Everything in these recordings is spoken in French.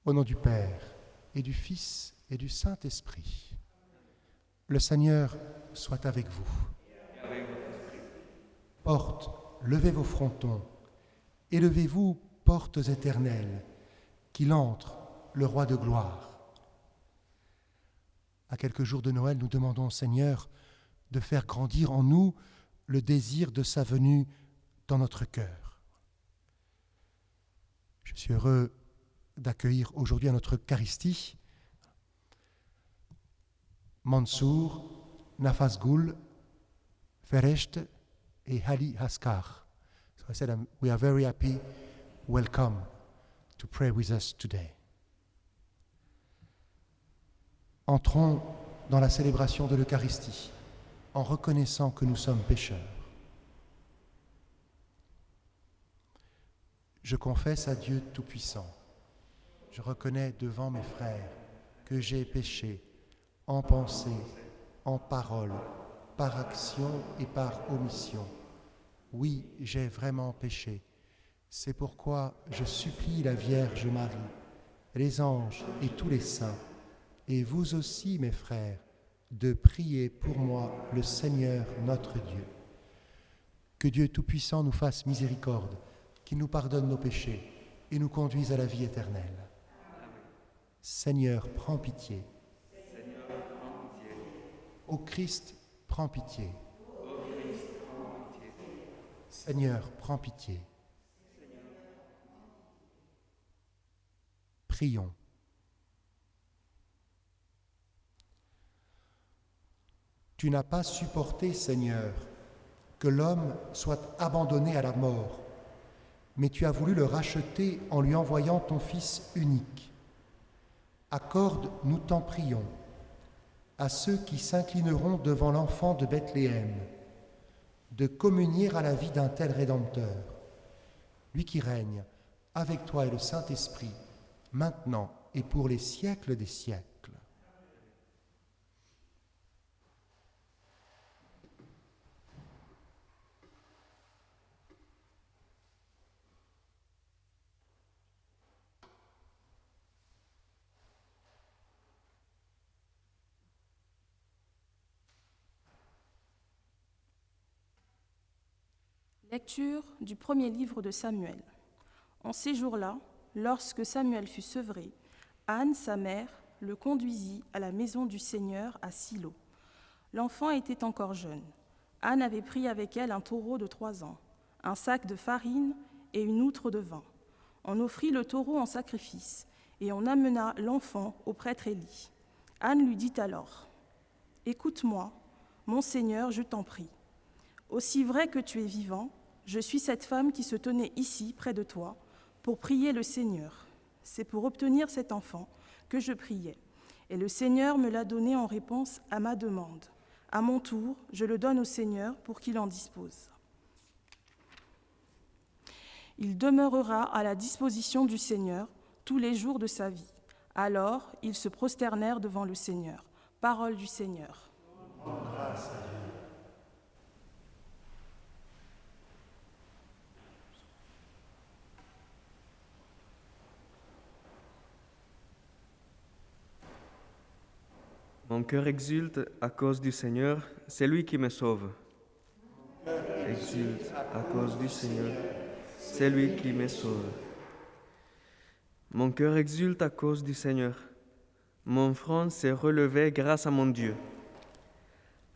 Au nom du Père, et du Fils, et du Saint-Esprit. Le Seigneur soit avec vous. Portes, levez vos frontons. Élevez-vous, portes éternelles, qu'il entre, le Roi de gloire. À quelques jours de Noël, nous demandons au Seigneur de faire grandir en nous le désir de sa venue dans notre cœur. Je suis heureux d'accueillir aujourd'hui à notre Eucharistie Mansour, Nafasgul, Feresht et Ali Haskar. So I said we are very happy. Welcome to pray with us today. Entrons dans la célébration de l'Eucharistie en reconnaissant que nous sommes pécheurs. Je confesse à Dieu Tout-Puissant. Je reconnais devant mes frères que j'ai péché en pensée, en parole, par action et par omission. Oui, j'ai vraiment péché. C'est pourquoi je supplie la Vierge Marie, les anges et tous les saints, et vous aussi, mes frères, de prier pour moi le Seigneur notre Dieu. Que Dieu Tout-Puissant nous fasse miséricorde, qu'il nous pardonne nos péchés et nous conduise à la vie éternelle. Seigneur, prends pitié. Ô Christ, prends pitié. Seigneur, prends pitié. Prions. Tu n'as pas supporté, Seigneur, que l'homme soit abandonné à la mort, mais tu as voulu le racheter en lui envoyant ton Fils unique. Accorde, nous t'en prions, à ceux qui s'inclineront devant l'enfant de Bethléem, de communier à la vie d'un tel Rédempteur, lui qui règne avec toi et le Saint-Esprit, maintenant et pour les siècles des siècles. Lecture du premier livre de Samuel. En ces jours-là, lorsque Samuel fut sevré, Anne, sa mère, le conduisit à la maison du Seigneur à Silo. L'enfant était encore jeune. Anne avait pris avec elle un taureau de 3 ans, un sac de farine et une outre de vin. On offrit le taureau en sacrifice et on amena l'enfant au prêtre Élie. Anne lui dit alors : « Écoute-moi, mon Seigneur, je t'en prie. Aussi vrai que tu es vivant, je suis cette femme qui se tenait ici, près de toi, pour prier le Seigneur. C'est pour obtenir cet enfant que je priais, et le Seigneur me l'a donné en réponse à ma demande. À mon tour, je le donne au Seigneur pour qu'il en dispose. Il demeurera à la disposition du Seigneur tous les jours de sa vie. » Alors, ils se prosternèrent devant le Seigneur. Parole du Seigneur. Grâce à Dieu. Mon cœur exulte à cause du Seigneur, c'est lui qui me sauve. Exulte à cause du Seigneur, c'est lui qui me sauve. Mon cœur exulte à cause du Seigneur. Mon front s'est relevé grâce à mon Dieu.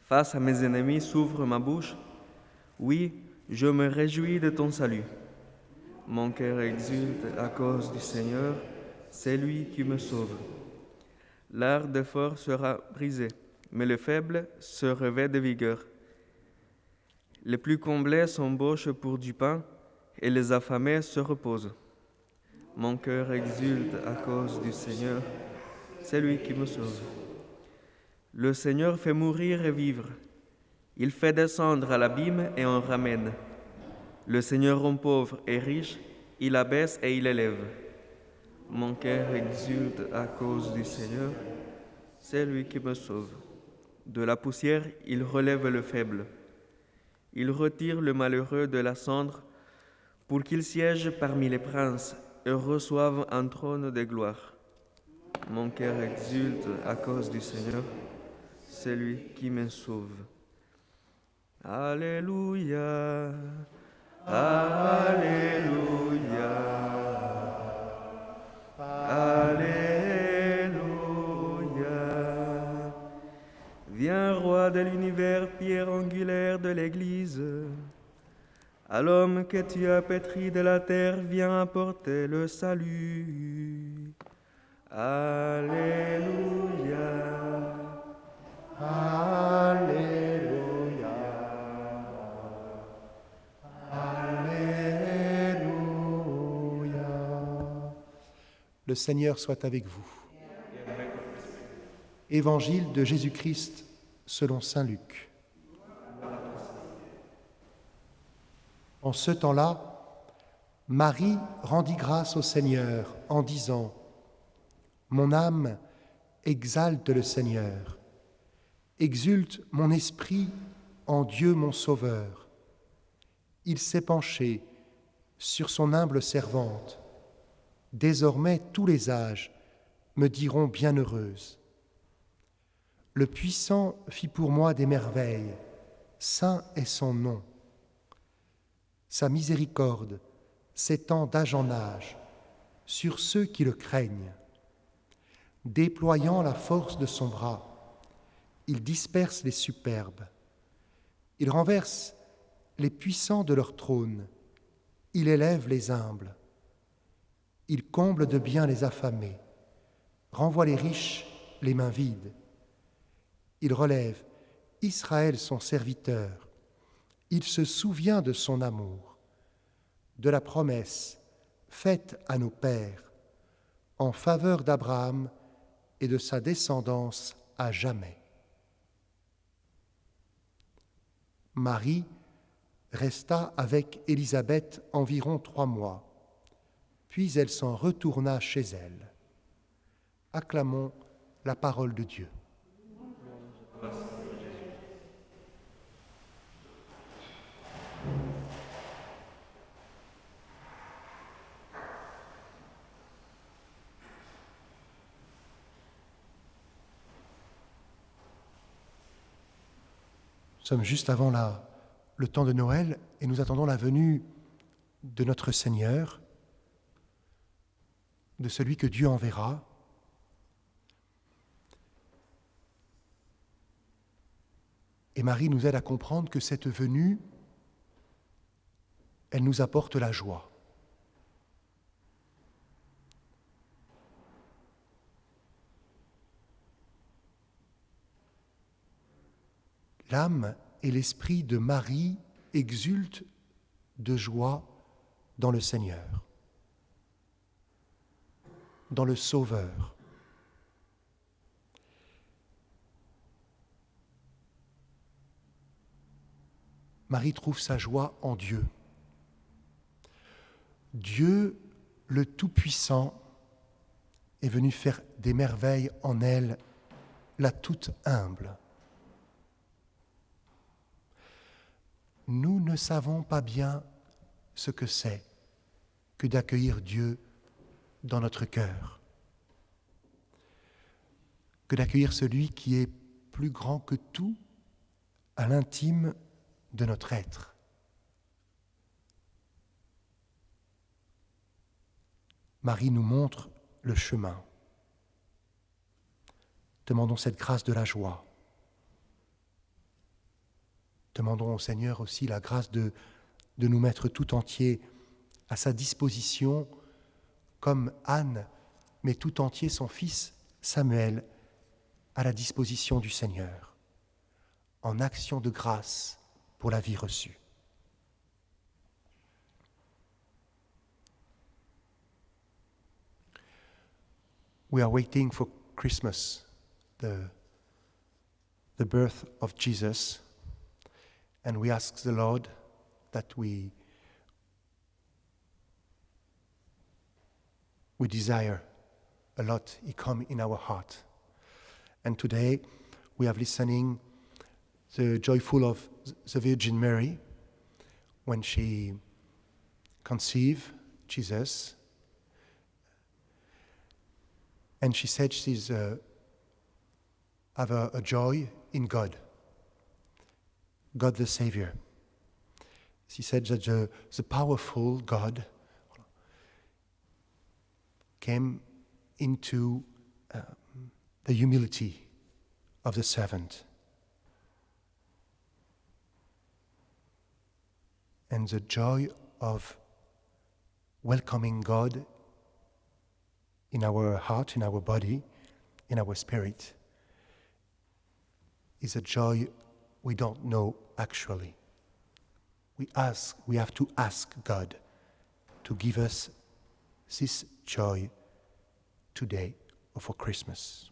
Face à mes ennemis s'ouvre ma bouche. Oui, je me réjouis de ton salut. Mon cœur exulte à cause du Seigneur, c'est lui qui me sauve. L'art des forts sera brisé, mais le faible se revêt de vigueur. Les plus comblés s'embauchent pour du pain, et les affamés se reposent. Mon cœur exulte à cause du Seigneur, c'est lui qui me sauve. Le Seigneur fait mourir et vivre. Il fait descendre à l'abîme et en ramène. Le Seigneur rend pauvre et riche, il abaisse et il élève. Mon cœur exulte à cause du Seigneur, c'est lui qui me sauve. De la poussière, il relève le faible. Il retire le malheureux de la cendre pour qu'il siège parmi les princes et reçoive un trône de gloire. Mon cœur exulte à cause du Seigneur, c'est lui qui me sauve. Alléluia, Alléluia, Alléluia. Viens, roi de l'univers, pierre angulaire de l'Église. À l'homme que tu as pétri de la terre, viens apporter le salut. Alléluia. Alléluia. Alléluia. Le Seigneur soit avec vous. Évangile de Jésus-Christ selon saint Luc. En ce temps-là, Marie rendit grâce au Seigneur en disant : Mon âme exalte le Seigneur, exulte mon esprit en Dieu mon Sauveur. Il s'est penché sur son humble servante. Désormais tous les âges me diront bienheureuse. Le Puissant fit pour moi des merveilles, saint est son nom. Sa miséricorde s'étend d'âge en âge sur ceux qui le craignent. Déployant la force de son bras, il disperse les superbes. Il renverse les puissants de leur trône. Il élève les humbles. Il comble de bien les affamés, renvoie les riches les mains vides. Il relève Israël son serviteur. Il se souvient de son amour, de la promesse faite à nos pères en faveur d'Abraham et de sa descendance à jamais. Marie resta avec Élisabeth environ 3 mois, puis elle s'en retourna chez elle. Acclamons la parole de Dieu. Nous sommes juste avant le temps de Noël et nous attendons la venue de notre Seigneur, de celui que Dieu enverra. Et Marie nous aide à comprendre que cette venue, elle nous apporte la joie. L'âme et l'esprit de Marie exultent de joie dans le Seigneur, dans le Sauveur. Marie trouve sa joie en Dieu. Dieu, le Tout-Puissant, est venu faire des merveilles en elle, la toute humble. Nous ne savons pas bien ce que c'est que d'accueillir Dieu dans notre cœur, que d'accueillir celui qui est plus grand que tout à l'intime de notre être. Marie nous montre le chemin. Demandons cette grâce de la joie. Demandons au Seigneur aussi la grâce de nous mettre tout entier à sa disposition, comme Anne met tout entier son fils Samuel à la disposition du Seigneur, en action de grâce pour la vie reçue. We are waiting for Christmas, the birth of Jesus. And we ask the Lord that we desire a lot He come in our heart. And today we are listening the joyful of the Virgin Mary when she conceived Jesus. And she said she's have a joy in God the Savior. She said that the powerful God came into the humility of the servant. And the joy of welcoming God in our heart, in our body, in our spirit, is a joy we don't know actually. We have to ask God to give us this joy today or for Christmas.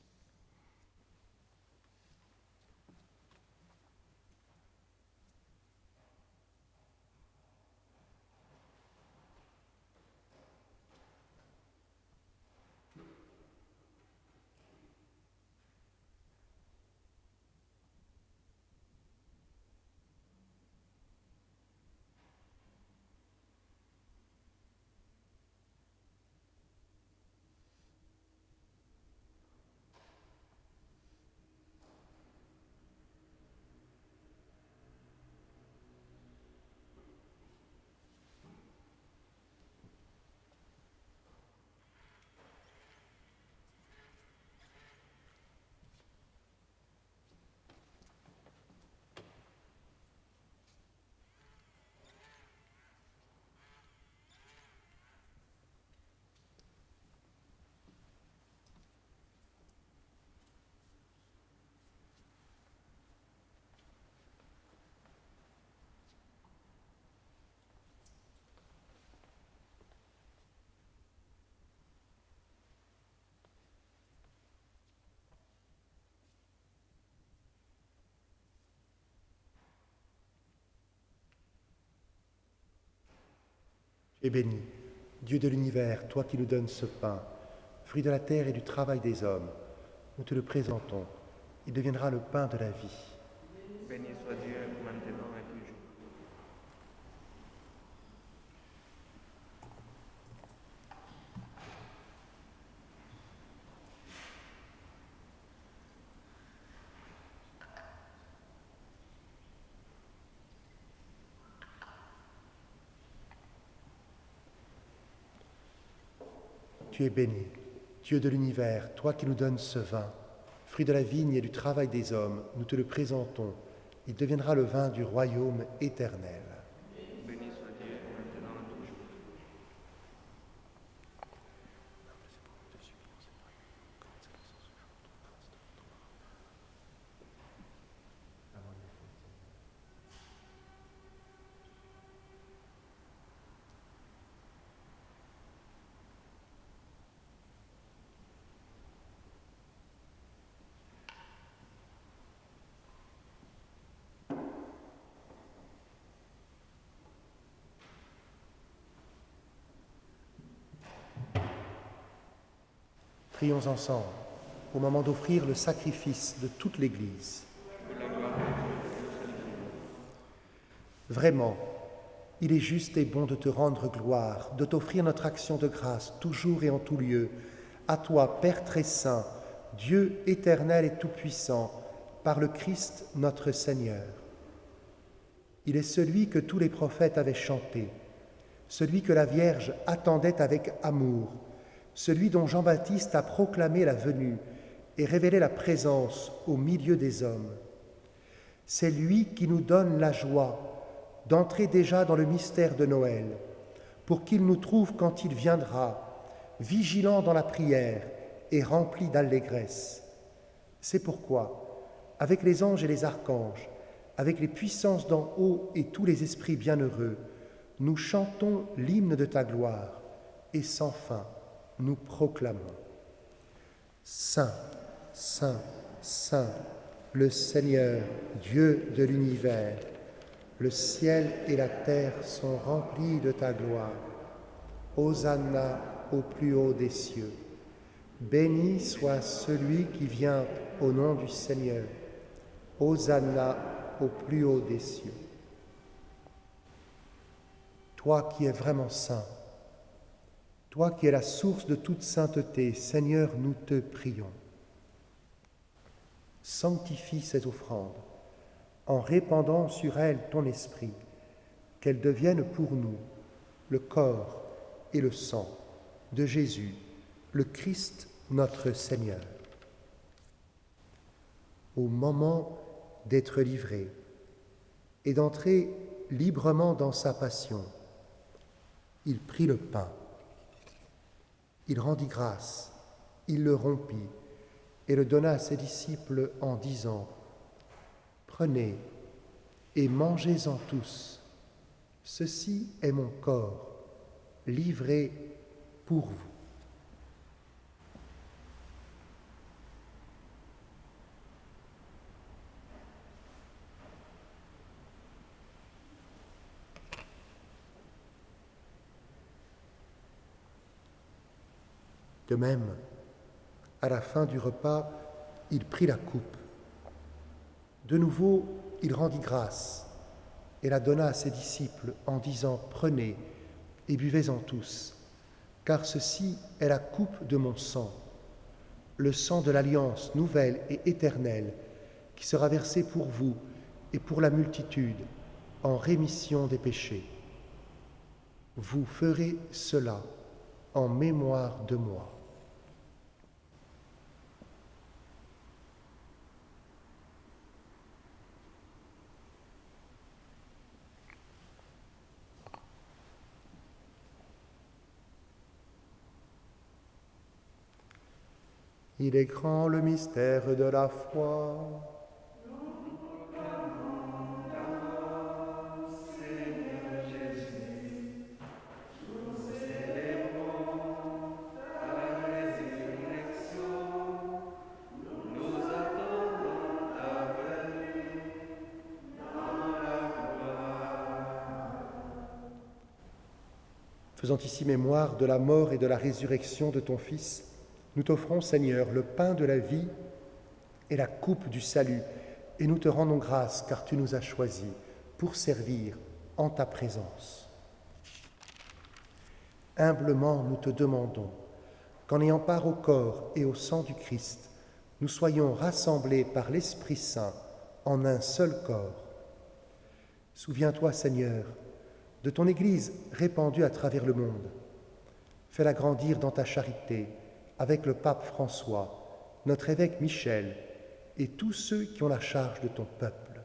Tu es béni, Dieu de l'univers, toi qui nous donnes ce pain, fruit de la terre et du travail des hommes. Nous te le présentons. Il deviendra le pain de la vie. Béni soit Dieu maintenant et toujours. Tu es béni, Dieu de l'univers, toi qui nous donnes ce vin, fruit de la vigne et du travail des hommes, nous te le présentons. Il deviendra le vin du royaume éternel. Béni soit Dieu maintenant et toujours. Prions ensemble au moment d'offrir le sacrifice de toute l'Église. Vraiment, il est juste et bon de te rendre gloire, de t'offrir notre action de grâce, toujours et en tout lieu, à toi, Père très saint, Dieu éternel et tout-puissant, par le Christ notre Seigneur. Il est celui que tous les prophètes avaient chanté, celui que la Vierge attendait avec amour, celui dont Jean-Baptiste a proclamé la venue et révélé la présence au milieu des hommes. C'est lui qui nous donne la joie d'entrer déjà dans le mystère de Noël, pour qu'il nous trouve quand il viendra, vigilants dans la prière et remplis d'allégresse. C'est pourquoi, avec les anges et les archanges, avec les puissances d'en haut et tous les esprits bienheureux, nous chantons l'hymne de ta gloire, et sans fin, nous proclamons. Saint, Saint, Saint, le Seigneur, Dieu de l'univers, le ciel et la terre sont remplis de ta gloire. Hosanna au plus haut des cieux. Béni soit celui qui vient au nom du Seigneur. Hosanna au plus haut des cieux. Toi qui es vraiment saint, Toi qui es la source de toute sainteté, Seigneur, nous te prions. Sanctifie cette offrande en répandant sur elle ton esprit, qu'elle devienne pour nous le corps et le sang de Jésus, le Christ notre Seigneur. Au moment d'être livré et d'entrer librement dans sa passion, il prit le pain, il rendit grâce, il le rompit et le donna à ses disciples en disant : « Prenez et mangez-en tous, ceci est mon corps, livré pour vous. » De même, à la fin du repas, il prit la coupe. De nouveau, il rendit grâce et la donna à ses disciples en disant : « Prenez et buvez-en tous, car ceci est la coupe de mon sang, le sang de l'alliance nouvelle et éternelle, qui sera versé pour vous et pour la multitude en rémission des péchés. Vous ferez cela en mémoire de moi. » Il est grand le mystère de la foi. Faisant ici mémoire de la mort et de la résurrection de ton Fils, nous t'offrons, Seigneur, le pain de la vie et la coupe du salut, et nous te rendons grâce car tu nous as choisis pour servir en ta présence. Humblement, nous te demandons qu'en ayant part au corps et au sang du Christ, nous soyons rassemblés par l'Esprit Saint en un seul corps. Souviens-toi, Seigneur, de ton Église répandue à travers le monde. Fais-la grandir dans ta charité, avec le pape François, notre évêque Michel et tous ceux qui ont la charge de ton peuple.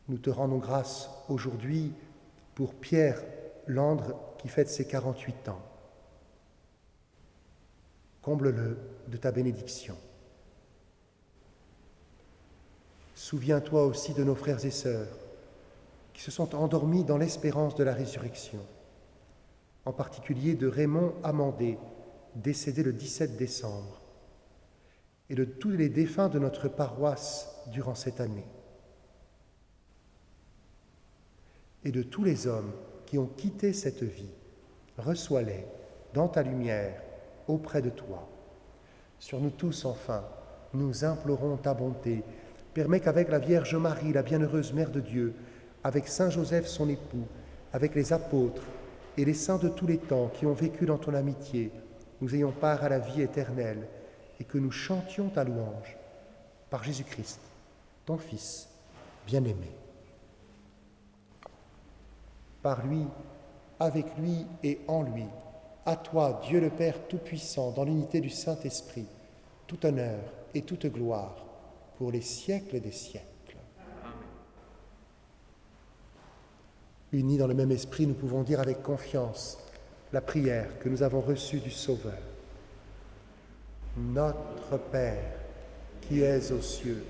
Nous te rendons grâce aujourd'hui pour Pierre Landre qui fête ses 48 ans. Comble-le de ta bénédiction. Souviens-toi aussi de nos frères et sœurs qui se sont endormis dans l'espérance de la résurrection, en particulier de Raymond Amandé, décédé le 17 décembre, et de tous les défunts de notre paroisse durant cette année, et de tous les hommes qui ont quitté cette vie. Reçois-les dans ta lumière, auprès de toi. Sur nous tous, enfin, nous implorons ta bonté. Permets qu'avec la Vierge Marie, la bienheureuse Mère de Dieu, avec Saint Joseph son époux, avec les apôtres et les saints de tous les temps qui ont vécu dans ton amitié, nous ayons part à la vie éternelle et que nous chantions ta louange par Jésus-Christ, ton Fils bien-aimé. Par lui, avec lui et en lui, à toi, Dieu le Père Tout-Puissant, dans l'unité du Saint-Esprit, tout honneur et toute gloire pour les siècles des siècles. Unis dans le même esprit, nous pouvons dire avec confiance la prière que nous avons reçue du Sauveur. Notre Père, qui es aux cieux,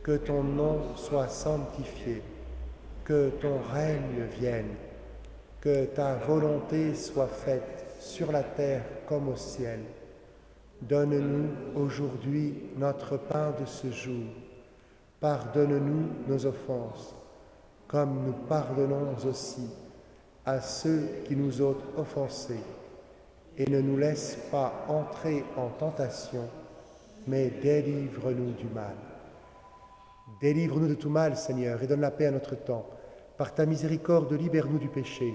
que ton nom soit sanctifié, que ton règne vienne, que ta volonté soit faite sur la terre comme au ciel. Donne-nous aujourd'hui notre pain de ce jour. Pardonne-nous nos offenses, comme nous pardonnons aussi à ceux qui nous ont offensés. Et ne nous laisse pas entrer en tentation, mais délivre-nous du mal. Délivre-nous de tout mal, Seigneur, et donne la paix à notre temps. Par ta miséricorde, libère-nous du péché,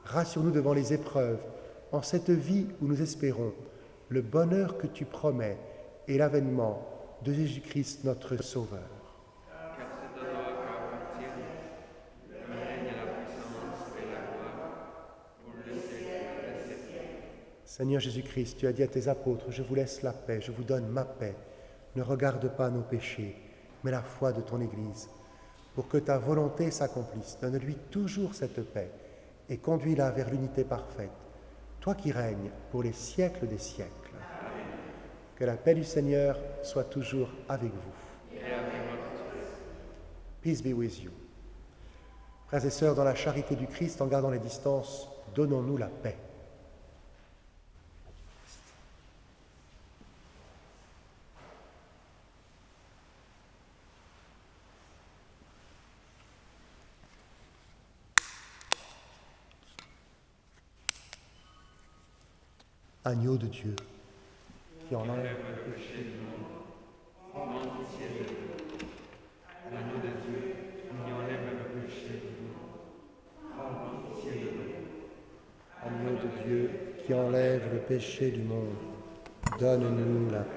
Rassure-nous devant les épreuves, en cette vie où nous espérons le bonheur que tu promets et l'avènement de Jésus-Christ notre Sauveur. Seigneur Jésus-Christ, tu as dit à tes apôtres, je vous laisse la paix, je vous donne ma paix. Ne regarde pas nos péchés, mais la foi de ton Église. Pour que ta volonté s'accomplisse, donne-lui toujours cette paix et conduis-la vers l'unité parfaite. Toi qui règnes pour les siècles des siècles. Que la paix du Seigneur soit toujours avec vous. Peace be with you. Frères et sœurs, dans la charité du Christ, en gardant les distances, donnons-nous la paix. Agneau de Dieu, qui enlève le péché du monde, agneau de Dieu, qui enlève le péché du monde, agneau de Dieu, qui enlève le péché du monde, donne-nous la paix.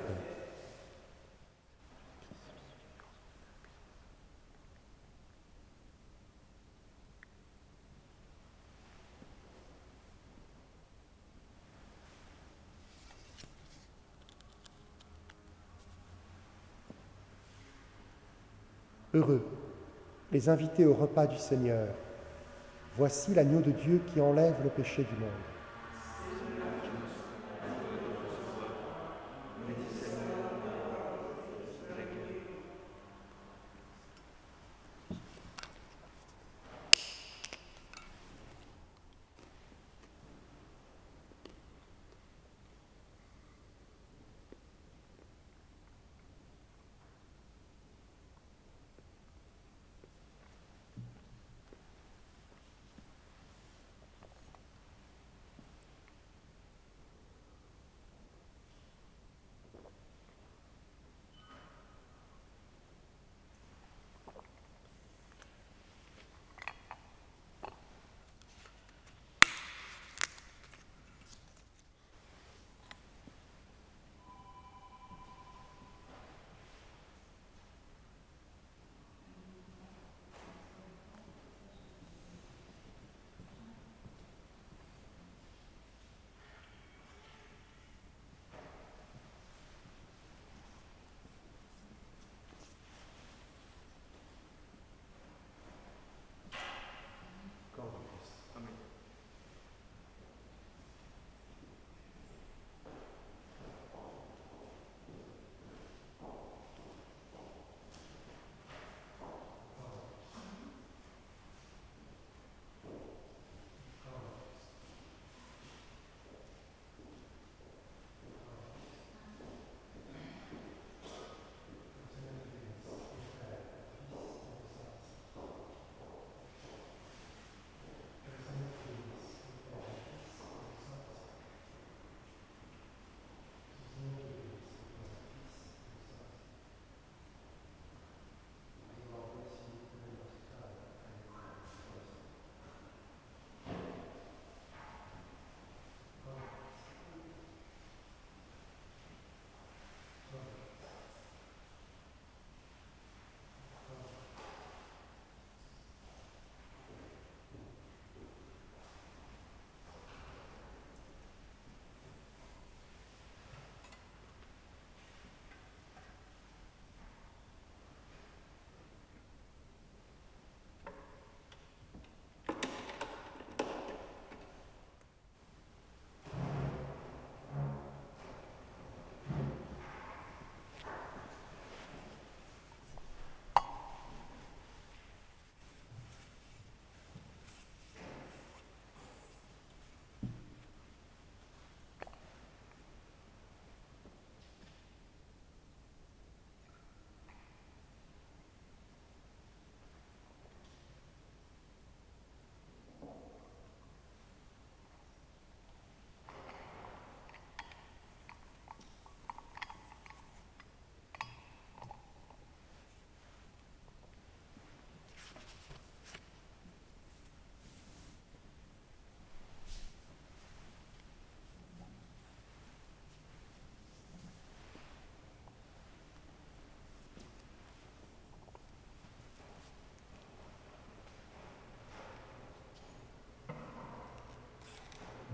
Heureux, les invités au repas du Seigneur. Voici l'agneau de Dieu qui enlève le péché du monde.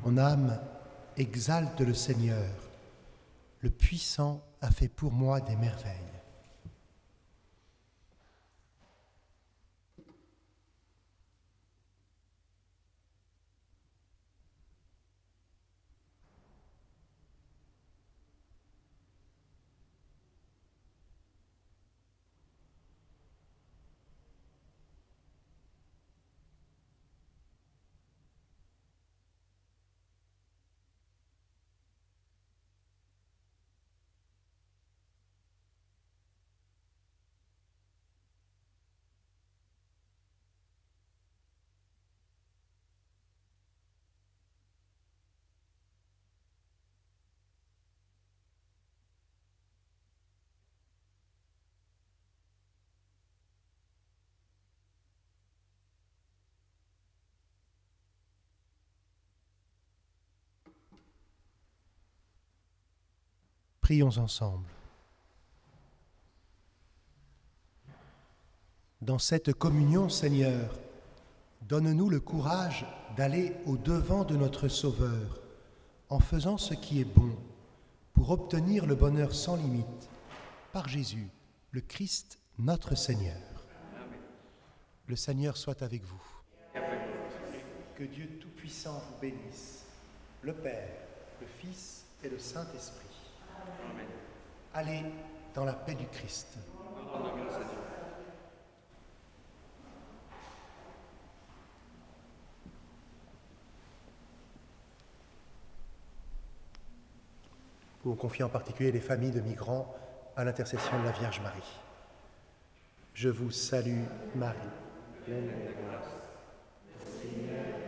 Mon âme exalte le Seigneur. Le puissant a fait pour moi des merveilles. Prions ensemble. Dans cette communion, Seigneur, donne-nous le courage d'aller au-devant de notre Sauveur en faisant ce qui est bon pour obtenir le bonheur sans limite par Jésus, le Christ, notre Seigneur. Amen. Le Seigneur soit avec vous. Que Dieu Tout-Puissant vous bénisse, le Père, le Fils et le Saint-Esprit. Amen. Allez dans la paix du Christ. Vous confiez en particulier les familles de migrants à l'intercession de la Vierge Marie. Je vous salue, Marie, pleine de grâce. Le Seigneur